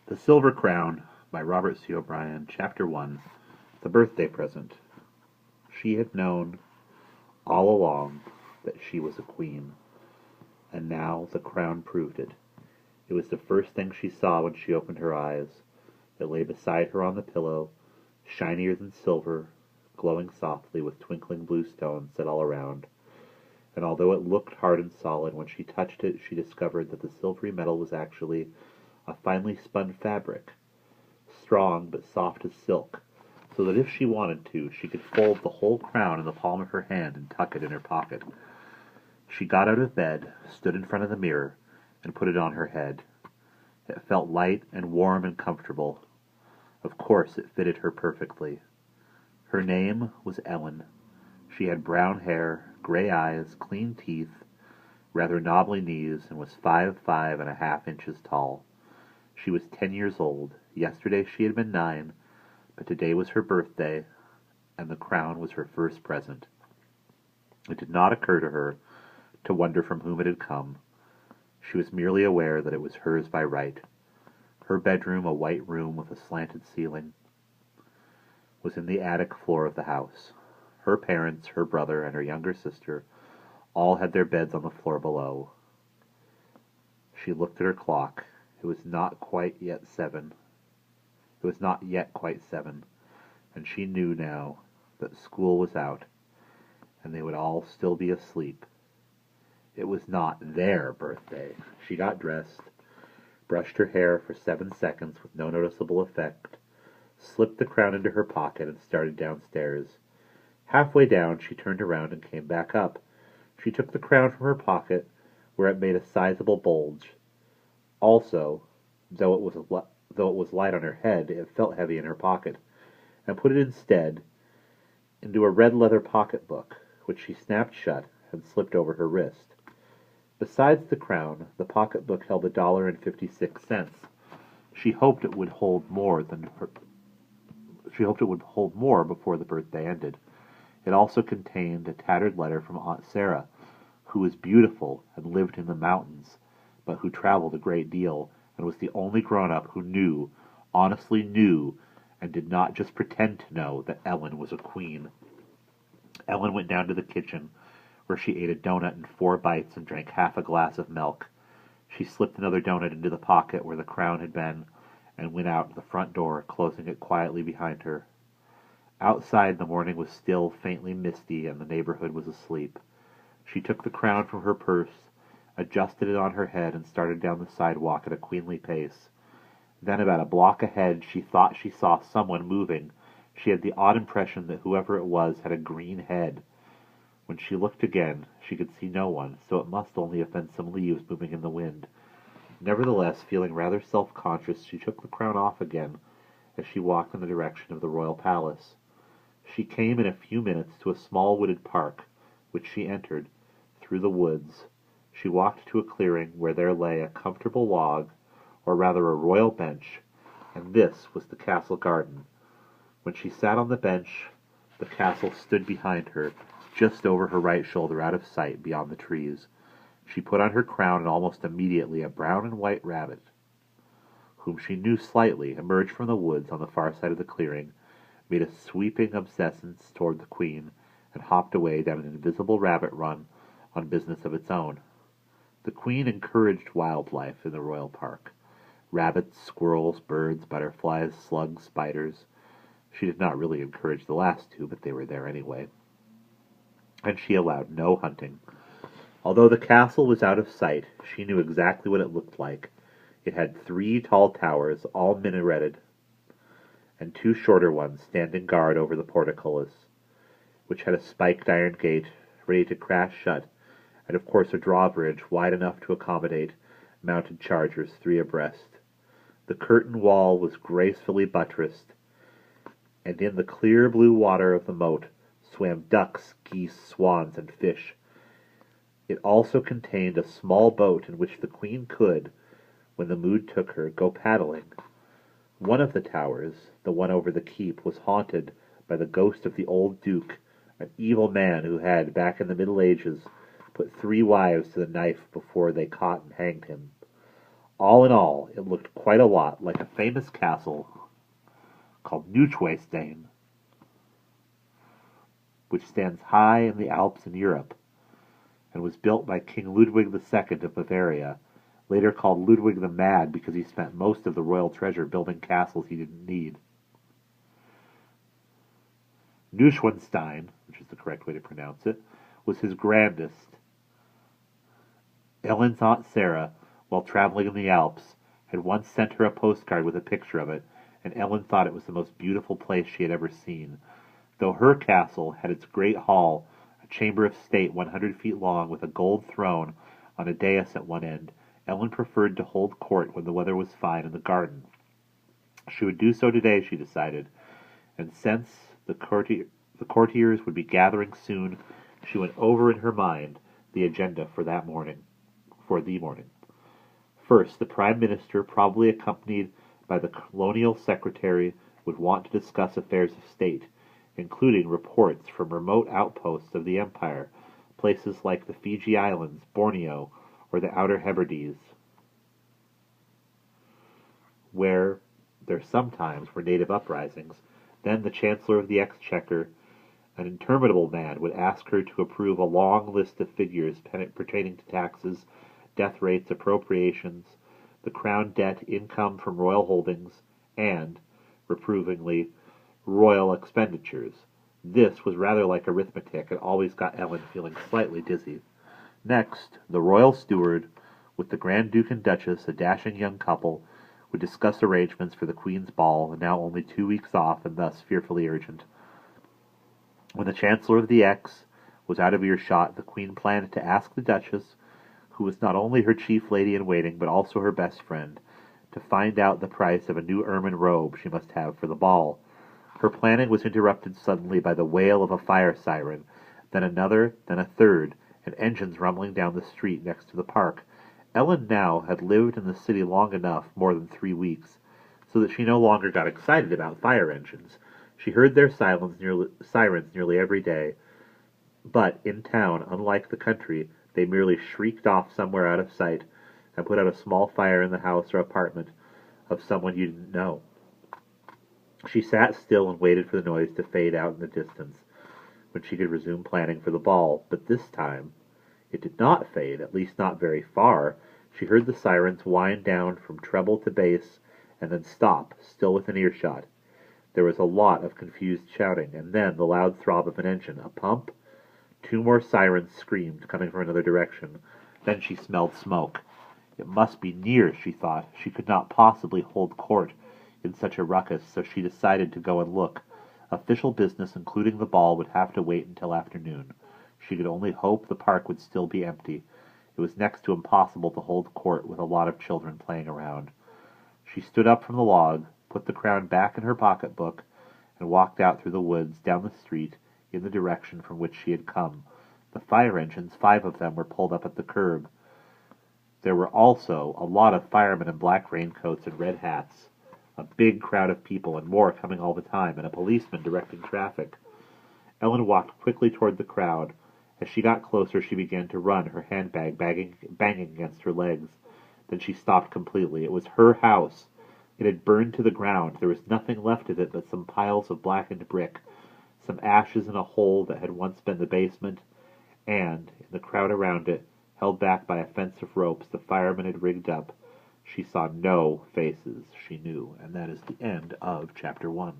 The Silver Crown by Robert C. O'Brien, Chapter 1, The Birthday Present. She had known all along that she was a queen, and now the crown proved it. It was the first thing she saw when she opened her eyes. It lay beside her on the pillow, shinier than silver, glowing softly with twinkling blue stones set all around. And although it looked hard and solid, when she touched it she discovered that the silvery metal was actually a finely spun fabric, strong but soft as silk, so that if she wanted to, she could fold the whole crown in the palm of her hand and tuck it in her pocket. She got out of bed, stood in front of the mirror, and put it on her head. It felt light and warm and comfortable. Of course it fitted her perfectly. Her name was Ellen. She had brown hair, gray eyes, clean teeth, rather knobbly knees, and was 5'5" tall. She was 10 years old. Yesterday she had been 9, but today was her birthday, and the crown was her first present. It did not occur to her to wonder from whom it had come. She was merely aware that it was hers by right. Her bedroom, a white room with a slanted ceiling, was in the attic floor of the house. Her parents, her brother, and her younger sister all had their beds on the floor below. She looked at her clock. It was not yet quite 7, and she knew now that school was out, and they would all still be asleep. It was not their birthday. She got dressed, brushed her hair for 7 seconds with no noticeable effect, slipped the crown into her pocket, and started downstairs. Halfway down, she turned around and came back up. She took the crown from her pocket, where it made a sizable bulge. Also, though it was light on her head, it felt heavy in her pocket, and put it instead into a red leather pocketbook, which she snapped shut and slipped over her wrist. Besides the crown, the pocketbook held $1.56. She hoped it would hold more before the birthday ended. It also contained a tattered letter from Aunt Sarah, who was beautiful and lived in the mountains, but who traveled a great deal, and was the only grown-up who honestly knew, and did not just pretend to know, that Ellen was a queen. Ellen went down to the kitchen, where she ate a donut in 4 bites and drank half a glass of milk. She slipped another donut into the pocket where the crown had been, and went out the front door, closing it quietly behind her. Outside, the morning was still faintly misty, and the neighborhood was asleep. She took the crown from her purse, adjusted it on her head, and started down the sidewalk at a queenly pace. Then, about a block ahead, she thought she saw someone moving. She had the odd impression that whoever it was had a green head. When she looked again, she could see no one, so it must only have been some leaves moving in the wind. Nevertheless, feeling rather self-conscious, she took the crown off again as she walked in the direction of the royal palace. She came in a few minutes to a small wooded park, which she entered. Through the woods, she walked to a clearing where there lay a comfortable log, or rather a royal bench, and this was the castle garden. When she sat on the bench, the castle stood behind her, just over her right shoulder, out of sight beyond the trees. She put on her crown, and almost immediately a brown and white rabbit, whom she knew slightly, emerged from the woods on the far side of the clearing, made a sweeping obeisance toward the queen, and hopped away down an invisible rabbit run on business of its own. The queen encouraged wildlife in the royal park. Rabbits, squirrels, birds, butterflies, slugs, spiders. She did not really encourage the last two, but they were there anyway. And she allowed no hunting. Although the castle was out of sight, she knew exactly what it looked like. It had 3 tall towers, all minareted, and 2 shorter ones standing guard over the portcullis, which had a spiked iron gate ready to crash shut, and of course a drawbridge wide enough to accommodate mounted chargers 3 abreast. The curtain wall was gracefully buttressed, and in the clear blue water of the moat swam ducks, geese, swans, and fish. It also contained a small boat in which the queen could, when the mood took her, go paddling. One of the towers, the one over the keep, was haunted by the ghost of the old duke, an evil man who had, back in the Middle Ages, put 3 wives to the knife before they caught and hanged him. All in all, it looked quite a lot like a famous castle called Neuschwanstein, which stands high in the Alps in Europe, and was built by King Ludwig II of Bavaria, later called Ludwig the Mad because he spent most of the royal treasure building castles he didn't need. Neuschwanstein, which is the correct way to pronounce it, was his grandest. Ellen's Aunt Sarah, while traveling in the Alps, had once sent her a postcard with a picture of it, and Ellen thought it was the most beautiful place she had ever seen. Though her castle had its great hall, a chamber of state 100 feet long with a gold throne on a dais at one end, Ellen preferred to hold court when the weather was fine in the garden. She would do so today, she decided, and since the courtiers would be gathering soon, she went over in her mind the agenda for the morning. First, the Prime Minister, probably accompanied by the Colonial Secretary, would want to discuss affairs of state, including reports from remote outposts of the Empire, places like the Fiji Islands, Borneo, or the Outer Hebrides, where there sometimes were native uprisings. Then the Chancellor of the Exchequer, an interminable man, would ask her to approve a long list of figures pertaining to taxes, death rates, appropriations, the crown debt, income from royal holdings, and, reprovingly, royal expenditures. This was rather like arithmetic and always got Ellen feeling slightly dizzy. Next, the royal steward, with the Grand Duke and Duchess, a dashing young couple, would discuss arrangements for the Queen's ball, now only 2 weeks off and thus fearfully urgent. When the Chancellor of the Ex was out of earshot, the Queen planned to ask the Duchess, who was not only her chief lady-in-waiting but also her best friend, to find out the price of a new ermine robe she must have for the ball. Her planning was interrupted suddenly by the wail of a fire siren, then another, then a third, and engines rumbling down the street next to the park. Ellen now had lived in the city long enough, more than 3 weeks, so that she no longer got excited about fire engines. She heard their sirens nearly every day, but in town, unlike the country, they merely shrieked off somewhere out of sight and put out a small fire in the house or apartment of someone you didn't know. She sat still and waited for the noise to fade out in the distance, when she could resume planning for the ball. But this time it did not fade, at least not very far. She heard the sirens wind down from treble to bass, and then stop, still within earshot. There was a lot of confused shouting, and then the loud throb of an engine, a pump. 2 more sirens screamed, coming from another direction. Then she smelled smoke. It must be near, she thought. She could not possibly hold court in such a ruckus, so she decided to go and look. Official business, including the ball, would have to wait until afternoon. She could only hope the park would still be empty. It was next to impossible to hold court with a lot of children playing around. She stood up from the log, put the crown back in her pocketbook, and walked out through the woods, down the street, in the direction from which she had come. The fire engines, 5 of them, were pulled up at the curb. There were also a lot of firemen in black raincoats and red hats, a big crowd of people, and more coming all the time, and a policeman directing traffic. Ellen walked quickly toward the crowd. As she got closer, she began to run, her handbag banging against her legs. Then she stopped completely. It was her house. It had burned to the ground. There was nothing left of it but some piles of blackened brick, some ashes in a hole that had once been the basement, and, in the crowd around it, held back by a fence of ropes the firemen had rigged up, she saw no faces, she knew. And that is the end of Chapter 1.